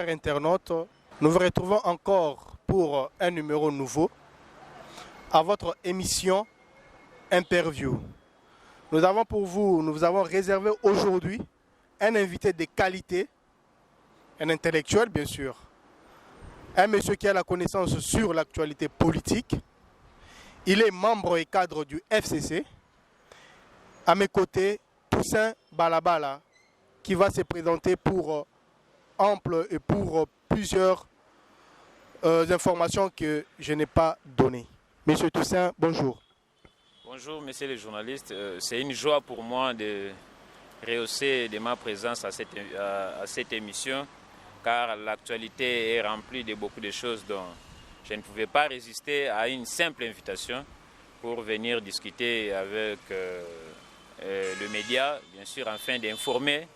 chers internautes, nous vous retrouvons encore pour un numéro nouveau à votre émission Interview. Nous avons réservé aujourd'hui un invité de qualité, un intellectuel bien sûr, un monsieur qui a la connaissance sur l'actualité politique. Il est membre et cadre du FCC. À mes côtés, Toussaint Balabala, qui va se présenter pour ample et pour plusieurs informations que je n'ai pas données. Monsieur Toussaint, bonjour. Bonjour, messieurs les journalistes. C'est une joie pour moi de rehausser de ma présence à cette émission, car l'actualité est remplie de beaucoup de choses dont je ne pouvais pas résister à une simple invitation pour venir discuter avec le média, bien sûr, afin d'informer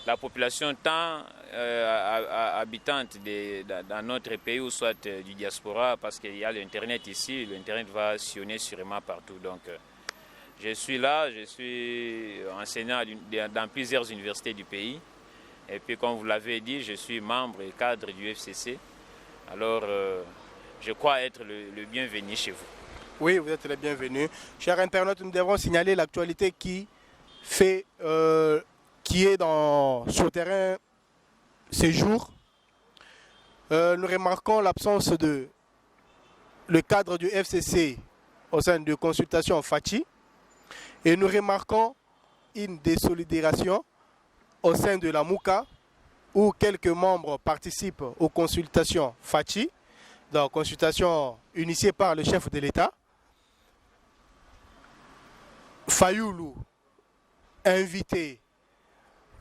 la population tant habitante dans notre pays ou soit du diaspora, parce qu'il y a l'Internet ici, l'Internet va sillonner sûrement partout. Donc je suis là, je suis enseignant dans plusieurs universités du pays. Et puis comme vous l'avez dit, je suis membre et cadre du FCC. Alors je crois être le bienvenu chez vous. Oui, vous êtes le bienvenu. Chers internautes, nous devons signaler l'actualité qui est sur le terrain ces jours. Nous remarquons l'absence de le cadre du FCC au sein de consultation Fachi et nous remarquons une désolidarisation au sein de la Mouka où quelques membres participent aux consultations Fachi, donc consultations initiées par le chef de l'État. Fayoulou, invité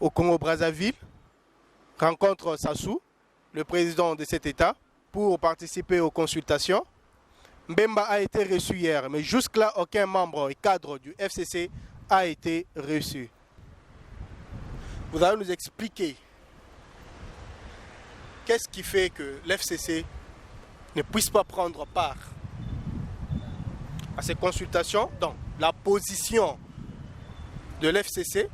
au Congo-Brazzaville, rencontre Sassou, le président de cet État, pour participer aux consultations. Mbemba a été reçu hier, mais jusque-là, aucun membre et cadre du FCC a été reçu. Vous allez nous expliquer qu'est-ce qui fait que l'FCC ne puisse pas prendre part à ces consultations, donc la position de l'FCC.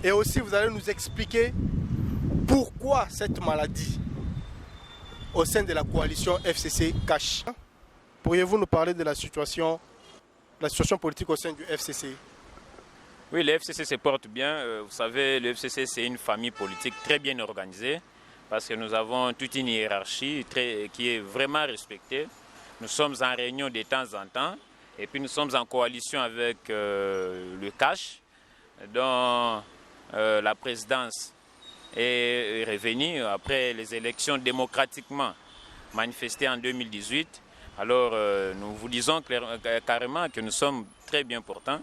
Et aussi, vous allez nous expliquer pourquoi cette maladie au sein de la coalition FCC cache. Pourriez-vous nous parler de la situation politique au sein du FCC? Oui, le FCC se porte bien. Vous savez, le FCC, c'est une famille politique très bien organisée parce que nous avons toute une hiérarchie qui est vraiment respectée. Nous sommes en réunion de temps en temps et puis nous sommes en coalition avec le CACH, dont la présidence est revenue après les élections démocratiquement manifestées en 2018. Alors nous vous disons carrément que nous sommes très bien portants.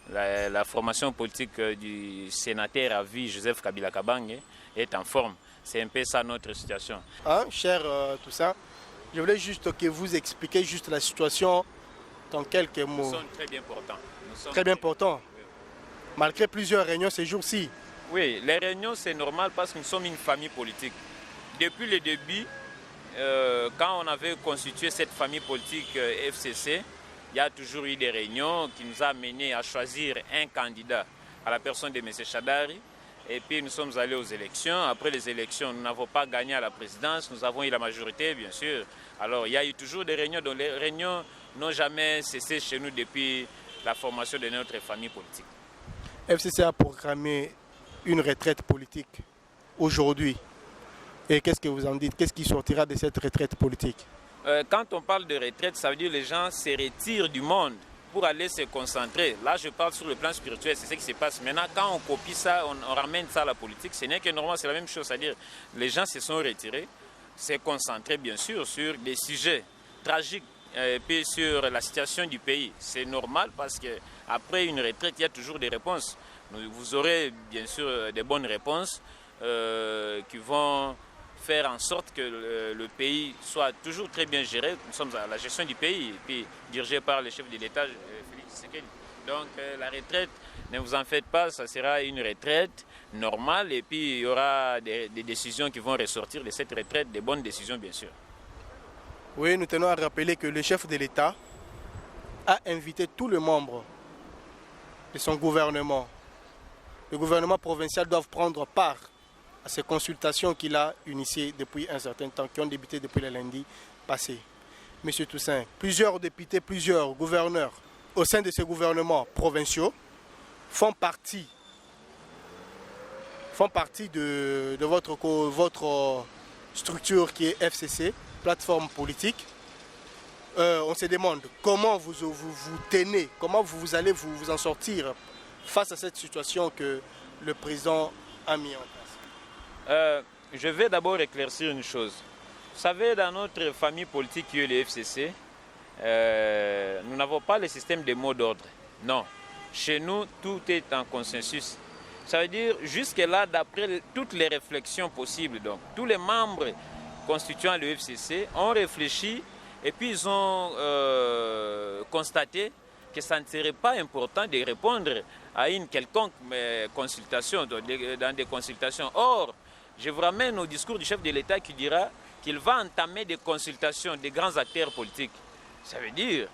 La formation politique du sénateur à vie Joseph Kabila Kabange est en forme. C'est un peu ça notre situation. Cher Toussaint, je voulais juste que vous expliquiez juste la situation dans quelques mots. Nous sommes très bien portants. Très bien portants. Oui. Malgré plusieurs réunions ces jours-ci. Oui, les réunions c'est normal parce que nous sommes une famille politique. Depuis le début, quand on avait constitué cette famille politique FCC, il y a toujours eu des réunions qui nous ont menés à choisir un candidat à la personne de M. Chadari. Et puis nous sommes allés aux élections. Après les élections, nous n'avons pas gagné à la présidence. Nous avons eu la majorité, bien sûr. Alors il y a eu toujours des réunions. Donc les réunions n'ont jamais cessé chez nous depuis la formation de notre famille politique. FCC a programmé une retraite politique aujourd'hui. Et qu'est-ce que vous en dites? Qu'est-ce qui sortira de cette retraite politique? Quand on parle de retraite, ça veut dire que les gens se retirent du monde pour aller se concentrer. Là, je parle sur le plan spirituel, c'est ce qui se passe. Maintenant, quand on copie ça, on ramène ça à la politique, ce n'est que normal, c'est la même chose. C'est-à-dire les gens se sont retirés, se concentrés bien sûr sur des sujets tragiques et puis sur la situation du pays. C'est normal parce qu'après une retraite, il y a toujours des réponses. Vous aurez bien sûr des bonnes réponses qui vont faire en sorte que le pays soit toujours très bien géré. Nous sommes à la gestion du pays, et puis dirigé par le chef de l'État, Félix Tshisekedi. Donc la retraite, ne vous en faites pas, ça sera une retraite normale, et puis il y aura des décisions qui vont ressortir de cette retraite, des bonnes décisions bien sûr. Oui, nous tenons à rappeler que le chef de l'État a invité tous les membres de son gouvernement. Le gouvernement provincial doit prendre part à ces consultations qu'il a initiées depuis un certain temps, qui ont débuté depuis le lundi passé. Monsieur Toussaint, plusieurs députés, plusieurs gouverneurs au sein de ces gouvernements provinciaux font partie de votre structure qui est FCC, plateforme politique. On se demande comment vous tenez, comment vous allez vous en sortir face à cette situation que le président a mis en place. Je vais d'abord éclaircir une chose. Vous savez, dans notre famille politique qui est le FCC, nous n'avons pas le système de mots d'ordre. Non. Chez nous, tout est en consensus. Ça veut dire, jusque-là, d'après toutes les réflexions possibles, donc, tous les membres constituant le FCC ont réfléchi et puis ils ont constaté que ça ne serait pas important de répondre à une quelconque consultation, dans des consultations. Or, je vous ramène au discours du chef de l'État qui dira qu'il va entamer des consultations des grands acteurs politiques. Ça veut dire,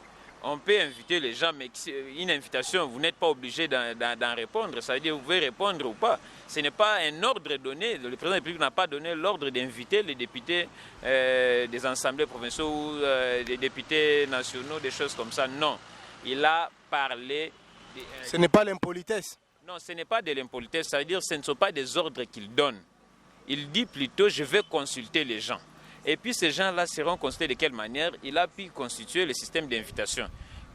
on peut inviter les gens, mais une invitation, vous n'êtes pas obligé d'en répondre. Ça veut dire, vous pouvez répondre ou pas. Ce n'est pas un ordre donné. Le président de la République n'a pas donné l'ordre d'inviter les députés des assemblées provinciales ou des députés nationaux, des choses comme ça. Non. Il a parlé... Ce n'est pas l'impolitesse. Non, ce n'est pas de l'impolitesse. Ça veut dire, ce ne sont pas des ordres qu'il donne. Il dit plutôt, je vais consulter les gens. Et puis ces gens-là seront consultés de quelle manière? Il a pu constituer le système d'invitation.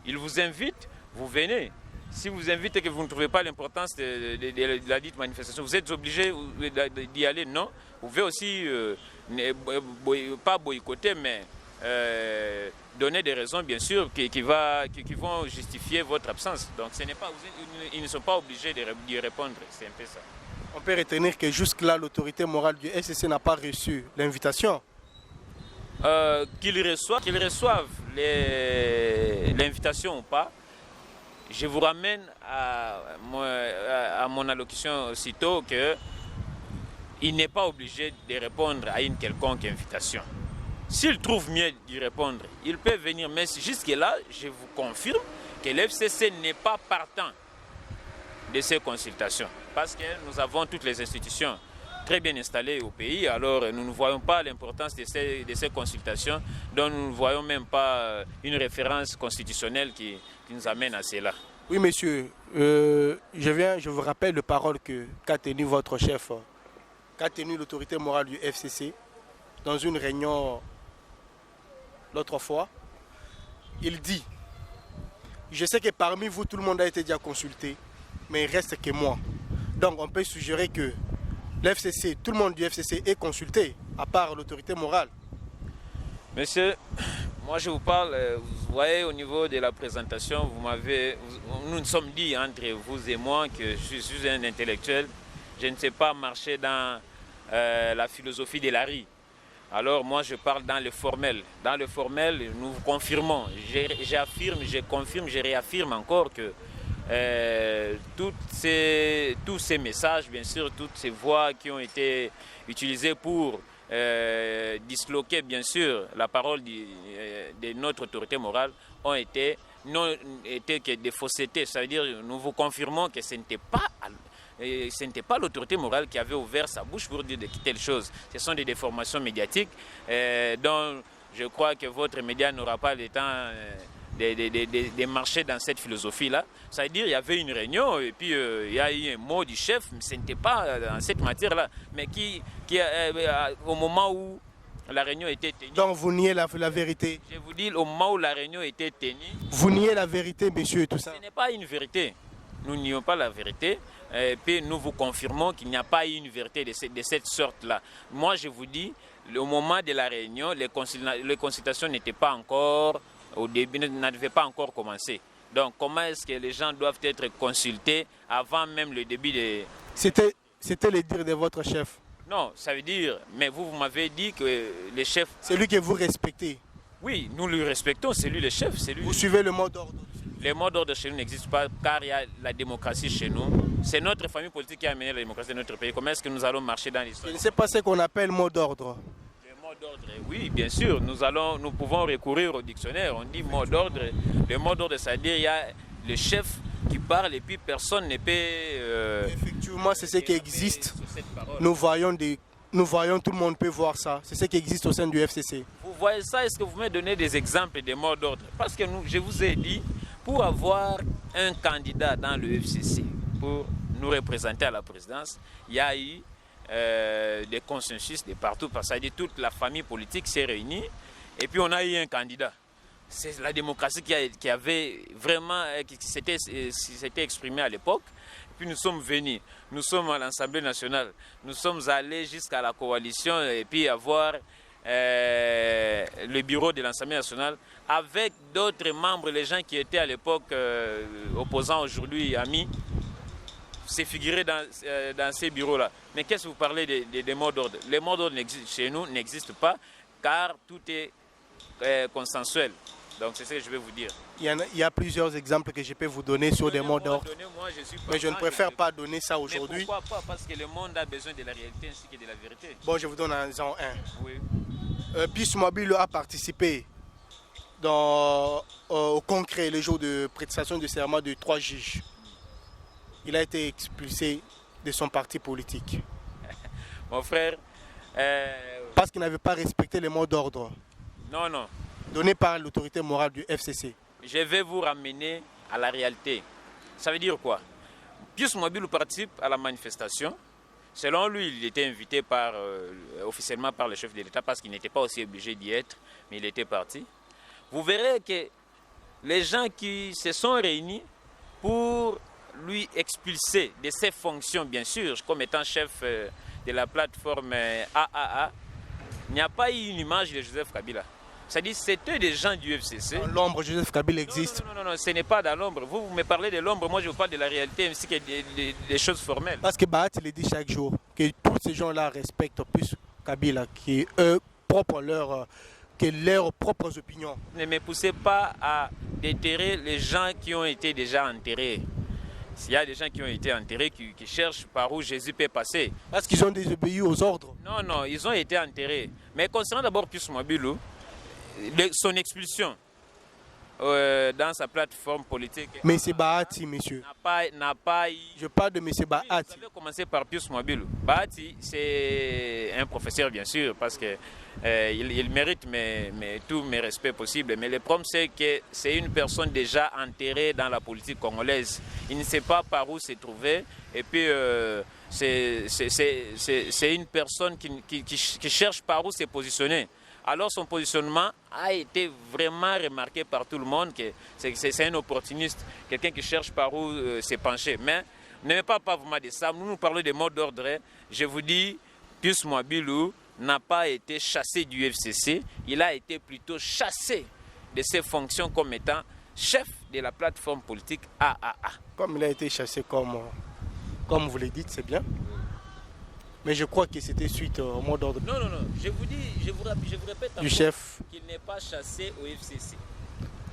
Il vous invite, vous venez. Si vous invitez et que vous ne trouvez pas l'importance de la dite manifestation, vous êtes obligé d'y aller? Non. Vous pouvez aussi, pas boycotter, mais donner des raisons, bien sûr, qui vont justifier votre absence. Donc ils ne sont pas obligés d'y répondre. C'est un peu ça. On peut retenir que jusque-là, l'autorité morale du FCC n'a pas reçu l'invitation. Qu'ils reçoivent l'invitation ou pas, je vous ramène à mon allocution aussitôt qu'il n'est pas obligé de répondre à une quelconque invitation. S'il trouve mieux d'y répondre, il peut venir. Mais jusque-là, je vous confirme que l'FCC n'est pas partant de ces consultations. Parce que nous avons toutes les institutions très bien installées au pays, alors nous ne voyons pas l'importance de ces consultations, dont nous ne voyons même pas une référence constitutionnelle qui nous amène à cela. Oui, monsieur, je vous rappelle les paroles qu'a tenu votre chef, qu'a tenu l'autorité morale du FCC dans une réunion l'autre fois. Il dit, je sais que parmi vous, tout le monde a été déjà consulté, mais il reste que moi. Donc on peut suggérer que l'FCC, tout le monde du FCC est consulté, à part l'autorité morale. Monsieur, moi je vous parle, vous voyez au niveau de la présentation, nous nous sommes dit entre vous et moi que je suis un intellectuel, je ne sais pas marcher dans la philosophie de Larry. Alors moi je parle dans le formel. Dans le formel, nous vous confirmons, j'affirme, je confirme, je réaffirme encore que tous ces messages, bien sûr, toutes ces voix qui ont été utilisées pour disloquer, bien sûr, la parole de notre autorité morale ont été que des faussetés. Ça veut dire nous vous confirmons que ce n'était pas l'autorité morale qui avait ouvert sa bouche pour dire de telles choses. Ce sont des déformations médiatiques dont je crois que votre média n'aura pas le temps de marcher dans cette philosophie-là. Ça veut dire qu'il y avait une réunion et puis il y a eu un mot du chef, mais ce n'était pas dans cette matière-là, mais au moment où la réunion était tenue... Donc vous niez la vérité? Je vous dis, au moment où la réunion était tenue... Vous niez la vérité, monsieur, tout ça? Ce n'est pas une vérité. Nous nions pas la vérité. Et puis nous vous confirmons qu'il n'y a pas eu une vérité de cette sorte-là. Moi, je vous dis, au moment de la réunion, les consultations n'étaient pas encore... Au début, n'avait pas encore commencé. Donc, comment est-ce que les gens doivent être consultés avant même le début de... C'était le dire de votre chef? Non, ça veut dire... Mais vous m'avez dit que le chef... C'est lui que vous respectez? Oui, nous le respectons, c'est lui le chef. Vous suivez le mot d'ordre? Le mot d'ordre chez nous n'existe pas car il y a la démocratie chez nous. C'est notre famille politique qui a amené la démocratie dans notre pays. Comment est-ce que nous allons marcher dans l'histoire? Je ne sais pas ce qu'on appelle mot d'ordre. Oui, bien sûr, nous pouvons recourir au dictionnaire. On dit mot d'ordre. Le mot d'ordre, c'est-à-dire il y a le chef qui parle et puis personne ne peut... Effectivement, c'est ce qui existe. sur cette parole. Nous voyons, tout le monde peut voir ça. C'est ce qui existe au sein du FCC. Vous voyez ça, est-ce que vous me donnez des exemples des mots d'ordre? Parce que je vous ai dit, pour avoir un candidat dans le FCC, pour nous représenter à la présidence, il y a eu des consensus de partout, parce que toute la famille politique s'est réunie, et puis on a eu un candidat. C'est la démocratie qui avait vraiment, qui s'était exprimée à l'époque. Puis nous sommes venus, nous sommes à l'Assemblée nationale, nous sommes allés jusqu'à la coalition et puis avoir le bureau de l'Assemblée nationale avec d'autres membres, les gens qui étaient à l'époque opposants, aujourd'hui amis, c'est figuré dans ces bureaux-là. Mais qu'est-ce que vous parlez des mots d'ordre? Les mots d'ordre chez nous n'existent pas car tout est consensuel. Donc c'est ce que je vais vous dire. Il y a plusieurs exemples que je peux vous donner sur des mots d'ordre. Mais je ne préfère pas donner ça aujourd'hui. Pourquoi pas? Parce que le monde a besoin de la réalité ainsi que de la vérité. Bon, je vous donne un exemple. Oui. Pius Mobile a participé au concret le jour de prestation de serment de 3 juges. Il a été expulsé de son parti politique. Mon frère... Parce qu'il n'avait pas respecté les mots d'ordre. Non, non. Donné par l'autorité morale du FCC. Je vais vous ramener à la réalité. Ça veut dire quoi? Pius Mobile participe à la manifestation. Selon lui, il était invité officiellement par le chef de l'État parce qu'il n'était pas aussi obligé d'y être, mais il était parti. Vous verrez que les gens qui se sont réunis pour lui expulser de ses fonctions, bien sûr, comme étant chef de la plateforme AAA, il n'y a pas eu une image de Joseph Kabila. C'est-à-dire c'était des gens du FCC. Dans l'ombre, Joseph Kabila existe. Non, ce n'est pas dans l'ombre. Vous me parlez de l'ombre, moi je vous parle de la réalité ainsi que des choses formelles. Parce que Bahat, il dit chaque jour que tous ces gens-là respectent plus Kabila, qui eux propres leurs propres opinions. Ne me poussez pas à déterrer les gens qui ont été déjà enterrés. Il y a des gens qui ont été enterrés qui cherchent par où Jésus peut passer. Parce qu'ils ont désobéi aux ordres. Non, ils ont été enterrés. Mais concernant d'abord Pius Mobile, son expulsion dans sa plateforme politique. Mais c'est Bahati, monsieur. N'a pas eu... Je parle de M. Bahati. Vous avez commencé par Pius Mobile. Bahati, c'est un professeur, bien sûr, parce qu'il mérite tous mes respects possibles. Mais le problème, c'est que c'est une personne déjà enterrée dans la politique congolaise. Il ne sait pas par où se trouver. Et puis, c'est une personne qui cherche par où se positionner. Alors son positionnement a été vraiment remarqué par tout le monde, que c'est un opportuniste, quelqu'un qui cherche par où se pencher. Mais ne pas vous de ça, nous parlons des mots d'ordre. Je vous dis, Pius Mobile n'a pas été chassé du FCC, il a été plutôt chassé de ses fonctions comme étant chef de la plateforme politique AAA. Comme il a été chassé comme vous le dites, c'est bien. Mais je crois que c'était suite au mot d'ordre. Non, je vous dis, je vous répète du chef qu'il n'est pas chassé au FCC.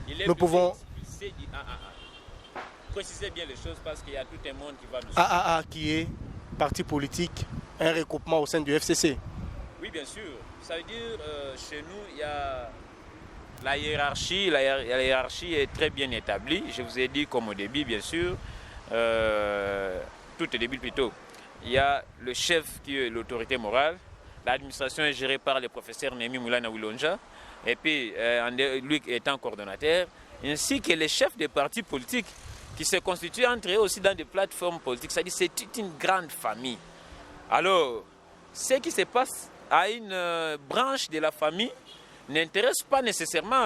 Il est expulsé du AAA. Précisez bien les choses parce qu'il y a tout un monde qui va nous suivre. AAA qui est parti politique, un regroupement au sein du FCC. Oui, bien sûr. Ça veut dire, chez nous, il y a la hiérarchie. La hiérarchie est très bien établie. Je vous ai dit comme au début, bien sûr. Tout au début plutôt. Il y a le chef qui est l'autorité morale. L'administration est gérée par le professeur Némi Moulana Wilonja. Et puis, lui étant coordonnateur. Ainsi que les chefs des partis politiques qui se constituent entre eux aussi dans des plateformes politiques. C'est-à-dire que c'est toute une grande famille. Alors, ce qui se passe à une branche de la famille n'intéresse pas nécessairement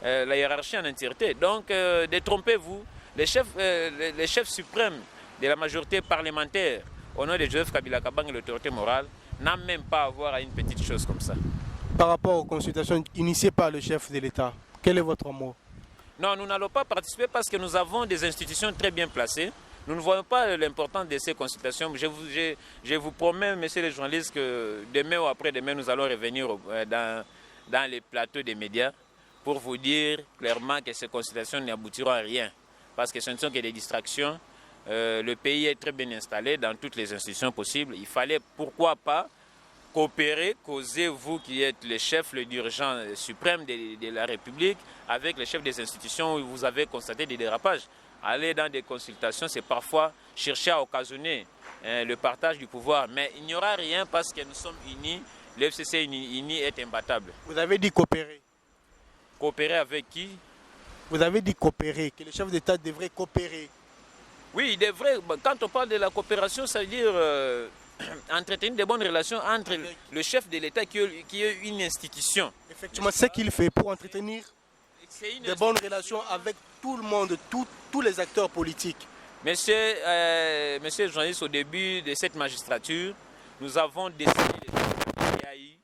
la hiérarchie en entièreté. Donc, détrompez-vous. Les chefs suprêmes de la majorité parlementaire, au nom de Joseph Kabila Kabang et l'autorité morale, n'a même pas à voir à une petite chose comme ça. Par rapport aux consultations initiées par le chef de l'État, quel est votre mot? Non, nous n'allons pas participer parce que nous avons des institutions très bien placées. Nous ne voyons pas l'importance de ces consultations. Je vous promets, messieurs les journalistes, que demain ou après-demain, nous allons revenir dans les plateaux des médias pour vous dire clairement que ces consultations n'aboutiront à rien. Parce que ce ne sont que des distractions. Le pays est très bien installé dans toutes les institutions possibles. Il fallait, pourquoi pas, coopérer, causer, vous qui êtes le chef, le dirigeant suprême de la République, avec les chefs des institutions où vous avez constaté des dérapages. aller dans des consultations, c'est parfois chercher à occasionner le partage du pouvoir. Mais il n'y aura rien parce que nous sommes unis. Le FCC uni est imbattable. Vous avez dit coopérer. Coopérer avec qui? Vous avez dit coopérer, que les chefs d'État devraient coopérer. Oui, il devrait. Quand on parle de la coopération, ça veut dire entretenir de bonnes relations entre le chef de l'État qui est une institution. Effectivement, ce qu'il fait pour entretenir de bonnes relations avec tout le monde, tous les acteurs politiques. Monsieur le journaliste, au début de cette magistrature, nous avons décidé qu'il y a eu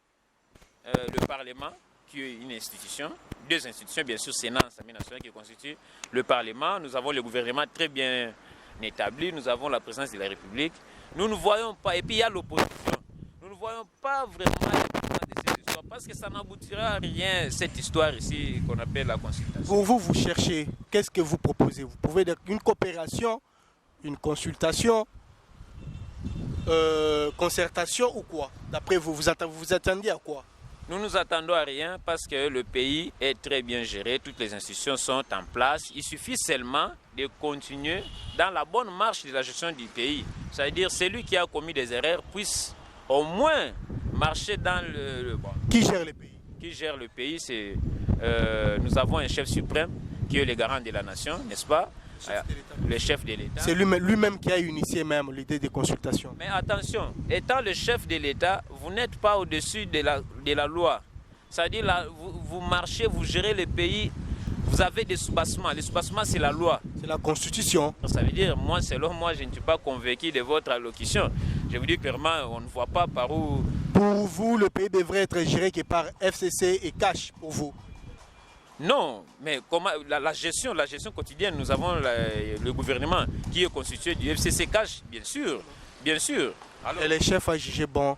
le Parlement, qui est une institution, deux institutions, bien sûr, Sénat, Assemblée nationale qui constitue le Parlement. Nous avons le gouvernement très bien établi, nous avons la présidence de la République. Nous ne voyons pas, et puis il y a l'opposition, nous ne voyons pas vraiment l'importance de cette histoire parce que ça n'aboutira à rien, cette histoire ici qu'on appelle la consultation. Pour vous, vous cherchez, qu'est-ce que vous proposez? Vous pouvez dire une coopération, une consultation, concertation ou quoi? D'après vous, vous attendiez à quoi? Nous nous attendons à rien parce que le pays est très bien géré, toutes les institutions sont en place. Il suffit seulement de continuer dans la bonne marche de la gestion du pays. C'est-à-dire celui qui a commis des erreurs puisse au moins marcher dans le bon. Qui gère le pays? Qui gère le pays, c'est nous avons un chef suprême qui est le garant de la nation, n'est-ce pas? Le chef de l'État. C'est lui-même qui a initié même l'idée des consultations. Mais attention, étant le chef de l'État, vous n'êtes pas au-dessus de la loi. C'est-à-dire, vous marchez, vous gérez le pays, vous avez des soubassements. Les soubassements, c'est la loi. C'est la Constitution. Ça veut dire, moi, selon moi, je ne suis pas convaincu de votre allocution. Je vous dis clairement, on ne voit pas par où... Pour vous, le pays devrait être géré que par FCC et cash, pour vous? Non, mais comment la gestion quotidienne, nous avons le gouvernement qui est constitué du FCC cash, bien sûr, bien sûr. Alors, et les chefs a jugé bon?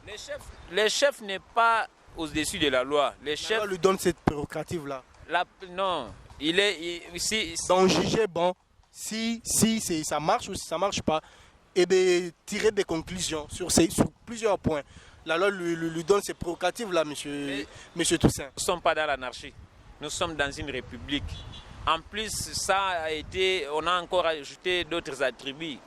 Les chefs n'est pas au-dessus de la loi. Les chefs... La loi lui donne cette prérogative-là. Non, donc juger bon, si ça marche ou si ça ne marche pas, et de tirer des conclusions sur plusieurs points. La loi lui donne ces prérogatives-là, monsieur Toussaint. Nous ne sommes pas dans l'anarchie. Nous sommes dans une république. En plus, on a encore ajouté d'autres attributs.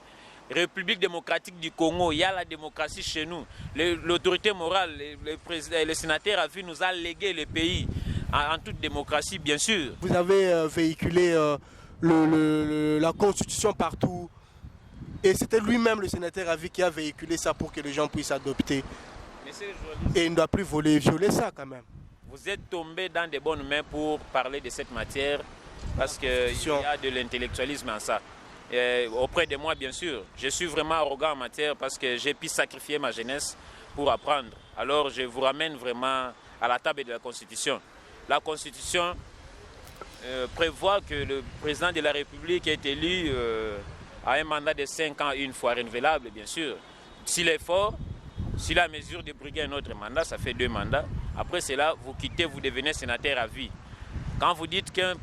République démocratique du Congo, il y a la démocratie chez nous. L'autorité morale, le sénateur a vu nous a légué le pays en toute démocratie, bien sûr. Vous avez véhiculé la Constitution partout. Et c'était lui-même, le sénateur Avi, qui a véhiculé ça pour que les gens puissent adopter. Et il ne doit plus violer ça quand même. Vous êtes tombé dans de bonnes mains pour parler de cette matière parce qu'il y a de l'intellectualisme en ça. Auprès de moi, bien sûr, je suis vraiment arrogant en matière parce que j'ai pu sacrifier ma jeunesse pour apprendre. Alors je vous ramène vraiment à la table de la Constitution. La Constitution prévoit que le président de la République est élu à un mandat de 5 ans une fois renouvelable, bien sûr. S'il est fort, s'il a mesure de briguer un autre mandat, ça fait 2 mandats. Après cela, vous quittez, vous devenez sénateur à vie. Quand vous dites qu'un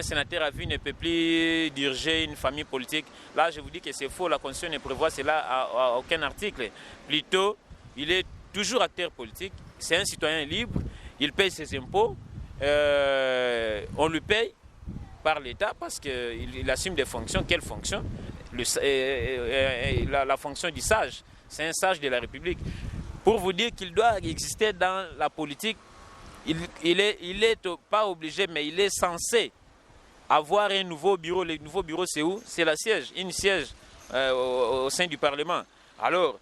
sénateur à vie ne peut plus diriger une famille politique, là je vous dis que c'est faux, la Constitution ne prévoit cela à aucun article. Plutôt, il est toujours acteur politique, c'est un citoyen libre, il paye ses impôts, on lui paye par l'État parce qu'il assume des fonctions. Quelles fonctions? La fonction du sage, c'est un sage de la République. Pour vous dire qu'il doit exister dans la politique, il est pas obligé, mais il est censé avoir un nouveau bureau. Le nouveau bureau, c'est où? C'est la siège, une siège au sein du Parlement. Alors,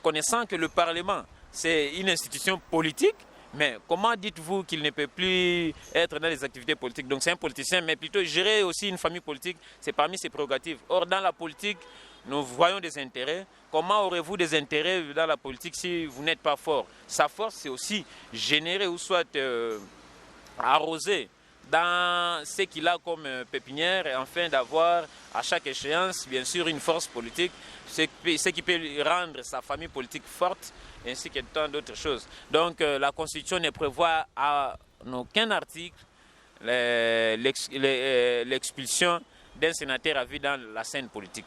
connaissant que le Parlement, c'est une institution politique, mais comment dites-vous qu'il ne peut plus être dans les activités politiques? Donc c'est un politicien, mais plutôt gérer aussi une famille politique, c'est parmi ses prérogatives. Or, dans la politique, nous voyons des intérêts. Comment aurez-vous des intérêts dans la politique si vous n'êtes pas fort? Sa force, c'est aussi générer ou soit arroser dans ce qu'il a comme pépinière, afin d'avoir à chaque échéance, bien sûr, une force politique, ce qui peut rendre sa famille politique forte, ainsi que tant d'autres choses. Donc la Constitution ne prévoit en aucun article l'expulsion d'un sénateur à vie dans la scène politique.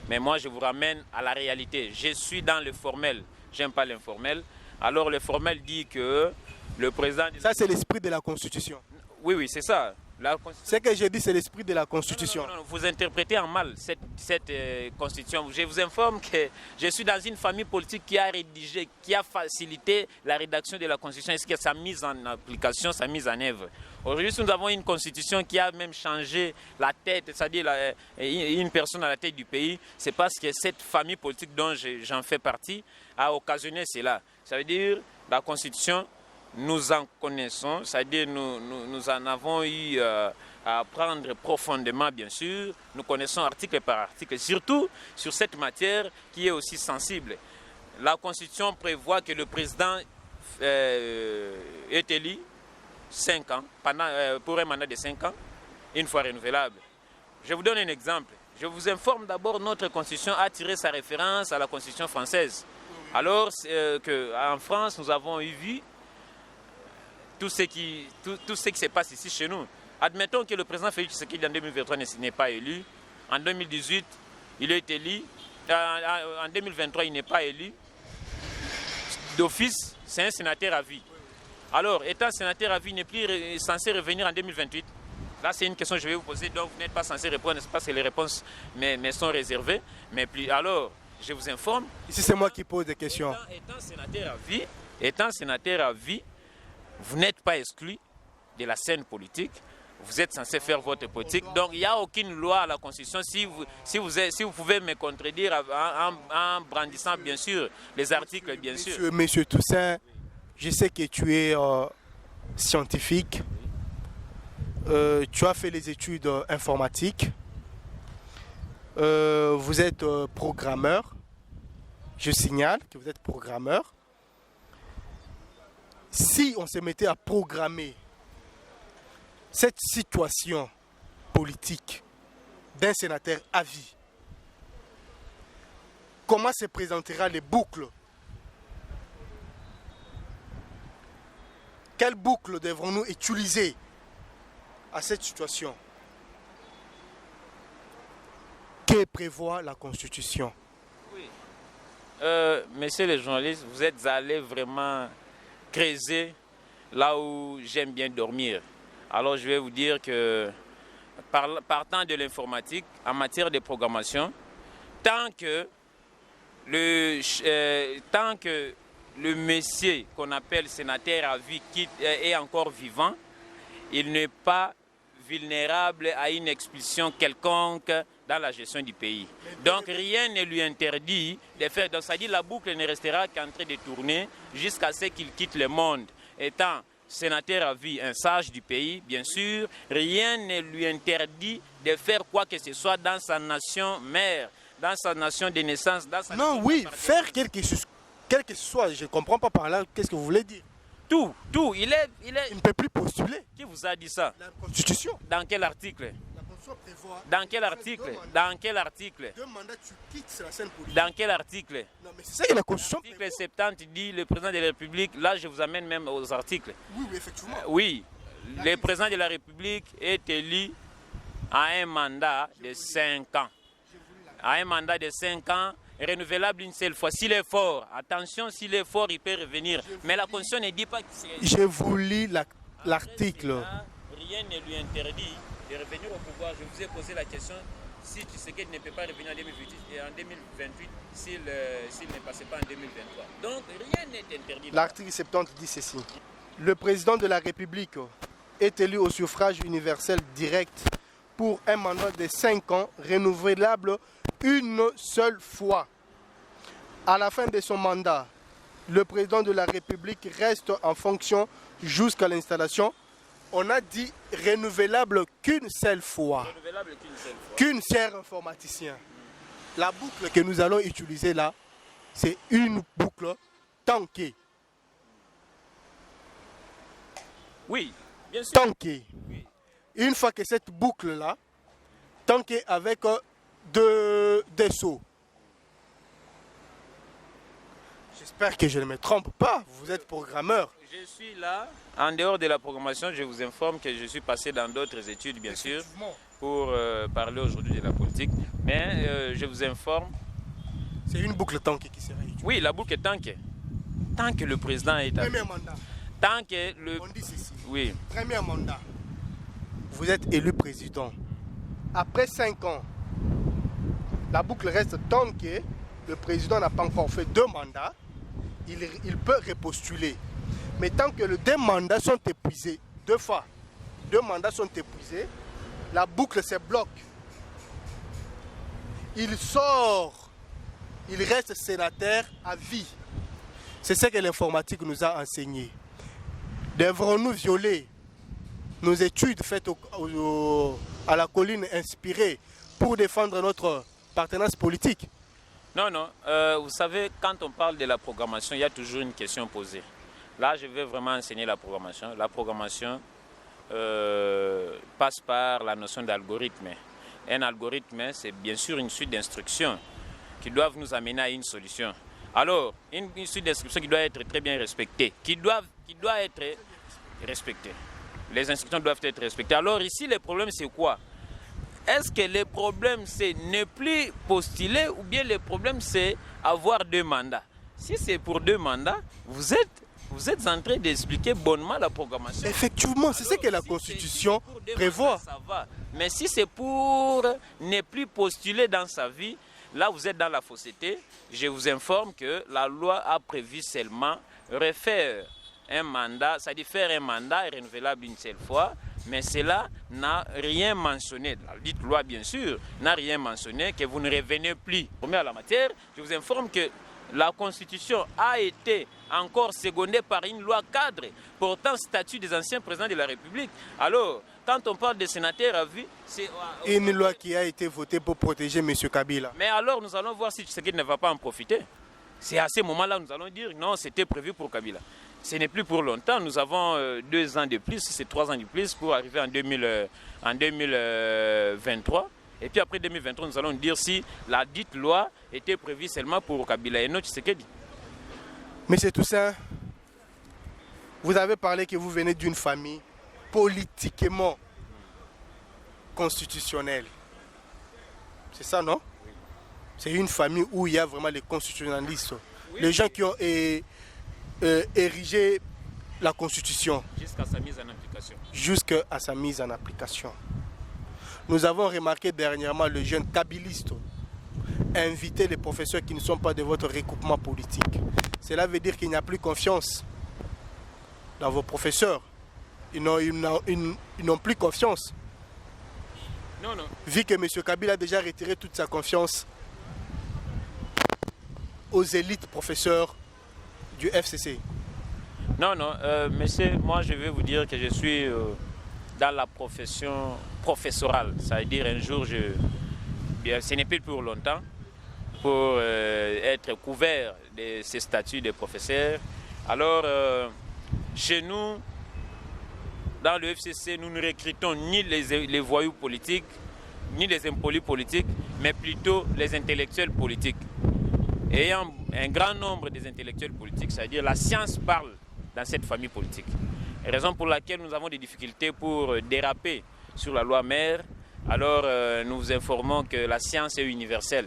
Mais moi, je vous ramène à la réalité. Je suis dans le formel, j'aime pas l'informel. Alors le formel dit que le président... Ça, c'est l'esprit de la Constitution. Oui, c'est ça. Ce que j'ai dit, c'est l'esprit de la Constitution. Non, vous interprétez en mal cette Constitution. Je vous informe que je suis dans une famille politique qui a rédigé, qui a facilité la rédaction de la Constitution et sa mise en application, sa mise en œuvre. Aujourd'hui, nous avons une Constitution qui a même changé la tête, c'est-à-dire une personne à la tête du pays. C'est parce que cette famille politique dont j'en fais partie a occasionné cela. Ça veut dire la Constitution, nous en connaissons, c'est-à-dire nous en avons eu à apprendre profondément, bien sûr. Nous connaissons article par article, surtout sur cette matière qui est aussi sensible. La Constitution prévoit que le président est élu 5 ans, pour un mandat de 5 ans, une fois renouvelable. Je vous donne un exemple. Je vous informe d'abord, notre Constitution a tiré sa référence à la Constitution française. Alors qu'en France, nous avons vu tout ce qui se passe ici chez nous. Admettons que le président Félix Tshisekedi en 2023 n'est pas élu. En 2018, il est élu. En 2023, il n'est pas élu. D'office, c'est un sénateur à vie. Alors, étant sénateur à vie, il n'est plus censé revenir en 2028. Là, c'est une question que je vais vous poser, donc vous n'êtes pas censé répondre, parce que les réponses me sont réservées. Mais puis, alors, je vous informe. Ici, c'est moi qui pose des questions. Étant sénateur à vie, vous n'êtes pas exclu de la scène politique. Vous êtes censé faire votre politique. Donc, il n'y a aucune loi à la Constitution. Si vous pouvez me contredire en brandissant, bien sûr, les articles, bien sûr. Monsieur Toussaint, je sais que tu es scientifique. Tu as fait les études informatiques. Vous êtes programmeur. Je signale que vous êtes programmeur. Si on se mettait à programmer cette situation politique d'un sénateur à vie, comment se présentera les boucles? Quelles boucles devrons-nous utiliser à cette situation? Que prévoit la Constitution? Oui. Messieurs les journalistes, vous êtes allés vraiment creuser là où j'aime bien dormir. Alors je vais vous dire que partant de l'informatique, en matière de programmation, tant que le monsieur qu'on appelle sénateur à vie est encore vivant, il n'est pas vulnérable à une expulsion quelconque dans la gestion du pays. Donc rien ne lui interdit de faire. Donc ça dit la boucle ne restera qu'en train de tourner jusqu'à ce qu'il quitte le monde. Étant sénateur à vie, un sage du pays, bien sûr, rien ne lui interdit de faire quoi que ce soit dans sa nation mère, dans sa nation de naissance. Dans sa non, oui, faire quelque chose, quel que ce soit, je ne comprends pas par là, qu'est-ce que vous voulez dire? Tout, il ne peut plus postuler. Qui vous a dit ça? La Constitution. Dans quel article? La Constitution prévoit. Dans quel article? Dans quel article? 2 mandats, tu quittes la scène politique. Dans quel article? Non, mais c'est ça que la Constitution prévoit. L'article 70 dit le président de la République, là je vous amène même aux articles. Oui, effectivement. Oui, le président de la République est élu à un mandat de 5 ans. À un mandat de 5 ans, renouvelable une seule fois. S'il est fort, attention, s'il est fort, il peut revenir. Mais la Constitution ne dit pas que c'est... Je vous lis l'article. Rien ne lui interdit de revenir au pouvoir. Je vous ai posé la question si Tshisekedi ne peut pas revenir en 2028 s'il ne passait pas en 2023. Donc rien n'est interdit. L'article 70 dit ceci. Le président de la République est élu au suffrage universel direct pour un mandat de 5 ans renouvelable une seule fois. À la fin de son mandat, le président de la République reste en fonction jusqu'à l'installation. On a dit renouvelable qu'une seule fois. Renouvelable qu'une seule fois. Qu'une seule informaticien. La boucle que nous allons utiliser là, c'est une boucle tankée. Oui, bien sûr. Tankée. Oui. Une fois que cette boucle là, tankée avec des sauts. J'espère que je ne me trompe pas, vous êtes programmeur. Je suis là, en dehors de la programmation, je vous informe que je suis passé dans d'autres études, bien sûr, pour parler aujourd'hui de la politique. Mais je vous informe... C'est une boucle tankée qui sera utilisée. Oui, la boucle est tankée. Tant que le président est... Premier mandat. Tant que le... On dit ceci. Oui. Premier mandat. vous êtes élu président. Après 5 ans, la boucle reste tant que le président n'a pas encore fait 2 mandats, il peut repostuler. Mais tant que les 2 mandats sont épuisés, 2 fois, 2 mandats sont épuisés, la boucle se bloque. Il sort, il reste sénateur à vie. C'est ce que l'informatique nous a enseigné. Devrons-nous violer nos études faites à la colline inspirée pour défendre notre appartenance politique? Non, non. Vous savez, quand on parle de la programmation, il y a toujours une question posée. Là, je vais vraiment enseigner la programmation. La programmation passe par la notion d'algorithme. Un algorithme, c'est bien sûr une suite d'instructions qui doivent nous amener à une solution. Alors, une suite d'instructions qui doit être très bien respectée, qui doit être respectée. Les instructions doivent être respectées. Alors ici, le problème, c'est quoi? Est-ce que le problème, c'est ne plus postuler ou bien le problème, c'est avoir 2 mandats? Si c'est pour 2 mandats, vous êtes en train d'expliquer bonnement la programmation. Effectivement, c'est ce que la Constitution prévoit. Ça va. Mais si c'est pour ne plus postuler dans sa vie, là vous êtes dans la fausseté. Je vous informe que la loi a prévu seulement refaire un mandat, c'est-à-dire faire un mandat renouvelable une seule fois, mais cela n'a rien mentionné. La dite loi, bien sûr, n'a rien mentionné que vous ne revenez plus. Pour à la matière, je vous informe que la Constitution a été encore secondée par une loi cadre portant statut des anciens présidents de la République. Alors, quand on parle de sénateurs à vie, c'est une loi qui a été votée pour protéger M. Kabila. Mais alors, nous allons voir si Tshisekedi ne va pas en profiter. C'est à ce moment-là que nous allons dire non, c'était prévu pour Kabila. Ce n'est plus pour longtemps. Nous avons 2 ans de plus, c'est 3 ans de plus pour arriver en 2023. Et puis après 2023, nous allons dire si la dite loi était prévue seulement pour Kabila et non Tshisekedi. Monsieur Toussaint, vous avez parlé que vous venez d'une famille politiquement constitutionnelle. C'est ça, non? Oui. C'est une famille où il y a vraiment les constitutionnalistes. Oui, les gens qui ont érigé la Constitution. Jusqu'à sa mise en application. Jusqu'à sa mise en application. Nous avons remarqué dernièrement le jeune kabiliste inviter les professeurs qui ne sont pas de votre recoupement politique. Cela veut dire qu'il n'y a plus confiance dans vos professeurs. Ils n'ont plus confiance. Non, non. Vu que M. Kabila a déjà retiré toute sa confiance aux élites professeurs du FCC. Non, non, monsieur, moi je vais vous dire que je suis dans la profession professorale. Ça veut dire un jour, ce n'est plus pour longtemps, pour être couvert de ces statuts de professeur. Alors, chez nous, dans le FCC, nous ne recrutons ni les voyous politiques, ni les impolis politiques, mais plutôt les intellectuels politiques. Ayant un grand nombre des intellectuels politiques, c'est-à-dire la science parle dans cette famille politique. Raison pour laquelle nous avons des difficultés pour déraper sur la loi mère. Alors nous vous informons que la science est universelle.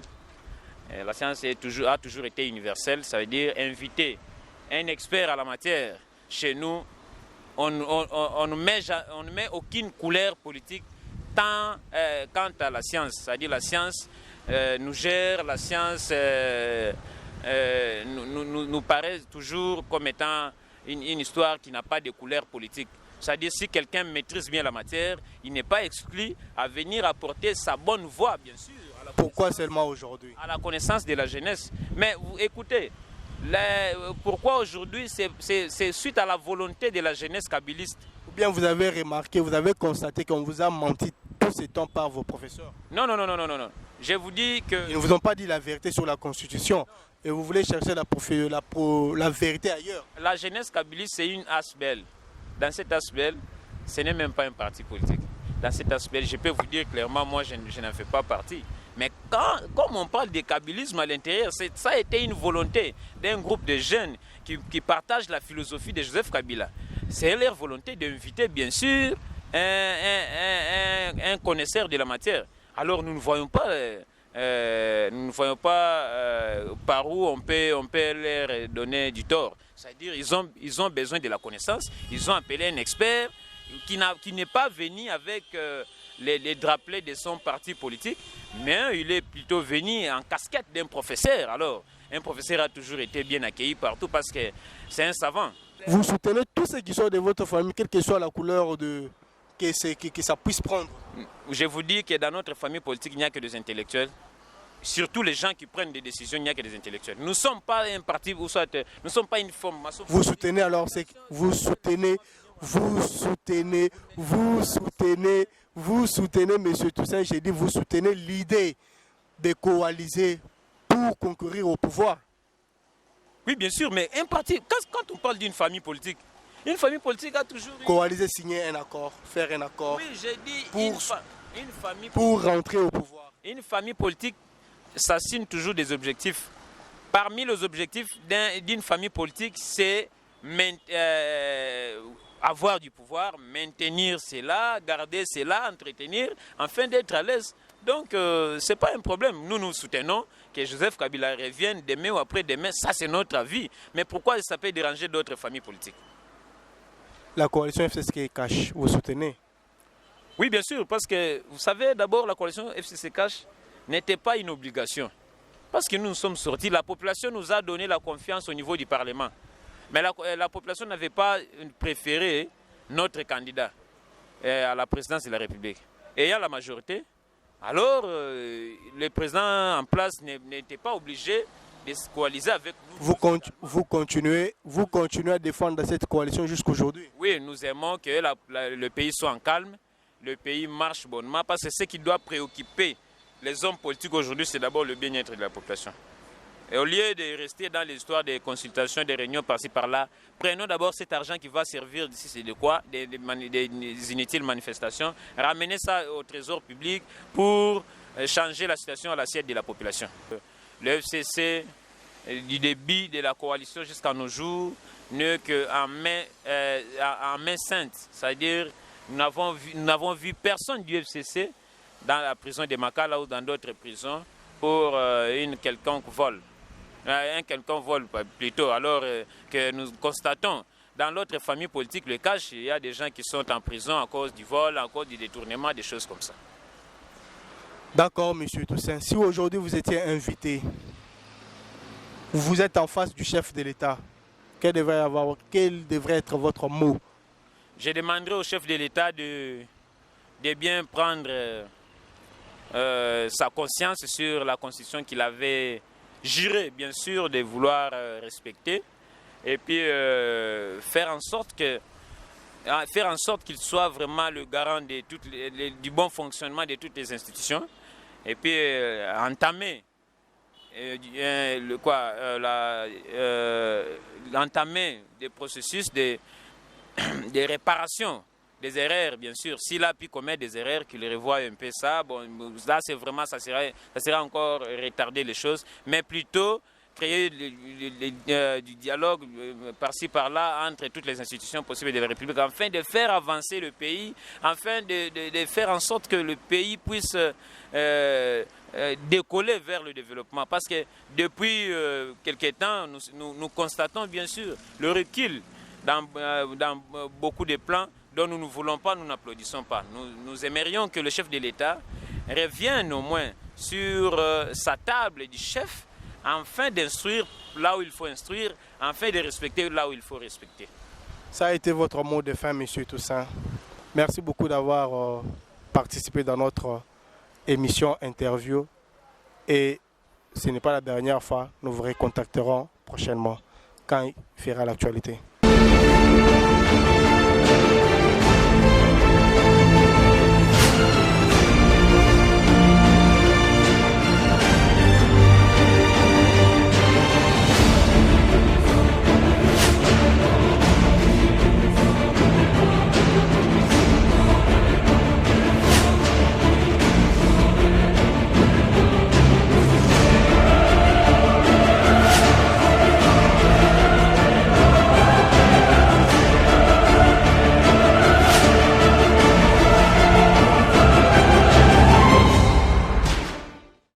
La science a toujours été universelle, ça veut dire inviter un expert à la matière. Chez nous, on ne met aucune couleur politique quant à la science. C'est-à-dire la science nous gère, la science nous paraît toujours comme étant une histoire qui n'a pas de couleur politique. C'est-à-dire si quelqu'un maîtrise bien la matière, il n'est pas exclu à venir apporter sa bonne voix, bien sûr. Pourquoi seulement aujourd'hui? À la connaissance de la jeunesse. Mais vous, écoutez, pourquoi aujourd'hui, c'est suite à la volonté de la jeunesse kabiliste. Ou bien vous avez remarqué, vous avez constaté qu'on vous a menti tout ce temps par vos professeurs? Non, non, non, non, non, non. Je vous dis que... Ils ne vous ont pas dit la vérité sur la Constitution et vous voulez chercher la vérité ailleurs. La jeunesse kabiliste, c'est une ASBEL. Dans cette ASBEL, ce n'est même pas un parti politique. Dans cette ASBEL, je peux vous dire clairement, moi, je n'en fais pas partie. Mais comme on parle de kabylisme à l'intérieur, ça a été une volonté d'un groupe de jeunes qui partagent la philosophie de Joseph Kabila. C'est leur volonté d'inviter, bien sûr, un connaisseur de la matière. Alors nous ne voyons pas, par où on peut leur donner du tort. C'est-à-dire ils ont besoin de la connaissance, ils ont appelé un expert, qui n'est pas venu avec les drapelets de son parti politique, mais il est plutôt venu en casquette d'un professeur. Alors, un professeur a toujours été bien accueilli partout parce que c'est un savant. Vous soutenez tous ceux qui sont de votre famille, quelle que soit la couleur que ça puisse prendre? Je vous dis que dans notre famille politique, il n'y a que des intellectuels. Surtout les gens qui prennent des décisions, il n'y a que des intellectuels. Nous ne sommes pas un parti, nous ne sommes pas une formation. Vous soutenez alors, vous soutenez, M. Toussaint, j'ai dit, vous soutenez l'idée de coaliser pour concourir au pouvoir? Oui, bien sûr, mais un parti, quand on parle d'une famille politique a toujours... Coaliser, signer un accord, faire un accord. Oui, j'ai dit une famille pour rentrer au pouvoir. Une famille politique, ça signe toujours des objectifs. Parmi les objectifs d'une famille politique, c'est avoir du pouvoir, maintenir cela, garder cela, entretenir, afin d'être à l'aise. Donc, ce n'est pas un problème. Nous soutenons que Joseph Kabila revienne demain ou après-demain. Ça, c'est notre avis. Mais pourquoi ça peut déranger d'autres familles politiques? La coalition FCC Cash, vous soutenez? Oui, bien sûr, parce que, vous savez, d'abord, la coalition FCC Cash n'était pas une obligation. Parce que nous sommes sortis, la population nous a donné la confiance au niveau du Parlement. Mais la population n'avait pas préféré notre candidat à la présidence de la République. Ayant la majorité, alors le président en place n'était pas obligé de se coaliser avec nous. Vous continuez à défendre cette coalition jusqu'aujourd'hui? Oui, nous aimons que le pays soit en calme, le pays marche bonnement, parce que ce qui doit préoccuper les hommes politiques aujourd'hui, c'est d'abord le bien-être de la population. Et au lieu de rester dans l'histoire des consultations, des réunions par-ci par-là, prenons d'abord cet argent qui va servir d'ici, c'est de quoi? Des inutiles manifestations, ramener ça au trésor public pour changer la situation à l'assiette de la population. Le FCC, du début de la coalition jusqu'à nos jours, n'est qu'en main sainte. C'est-à-dire, nous n'avons vu personne du FCC dans la prison de Makala ou dans d'autres prisons pour un quelconque vol plutôt, alors que nous constatons dans l'autre famille politique, le Cash, il y a des gens qui sont en prison à cause du vol, à cause du détournement, des choses comme ça. D'accord, M. Toussaint. Si aujourd'hui vous étiez invité, vous êtes en face du chef de l'État, quel devrait être votre mot? Je demanderai au chef de l'État de bien prendre sa conscience sur la Constitution qu'il avait juré, bien sûr, de vouloir respecter, et puis faire en sorte qu'il soit vraiment le garant de du bon fonctionnement de toutes les institutions, et puis entamer des processus de réparation des erreurs, bien sûr. S'il a pu commettre des erreurs, qu'il revoie un peu ça. Bon, là, c'est vraiment, ça serait encore retarder les choses, mais plutôt créer du dialogue par-ci, par-là, entre toutes les institutions possibles de la République, afin de faire avancer le pays, afin de faire en sorte que le pays puisse décoller vers le développement. Parce que depuis quelque temps, nous constatons bien sûr le recul dans beaucoup de plans dont nous ne voulons pas, nous n'applaudissons pas. Nous aimerions que le chef de l'État revienne au moins sur sa table du chef, afin d'instruire là où il faut instruire, afin de respecter là où il faut respecter. Ça a été votre mot de fin, M. Toussaint. Merci beaucoup d'avoir participé dans notre émission interview. Et ce n'est pas la dernière fois, nous vous recontacterons prochainement quand il fera l'actualité.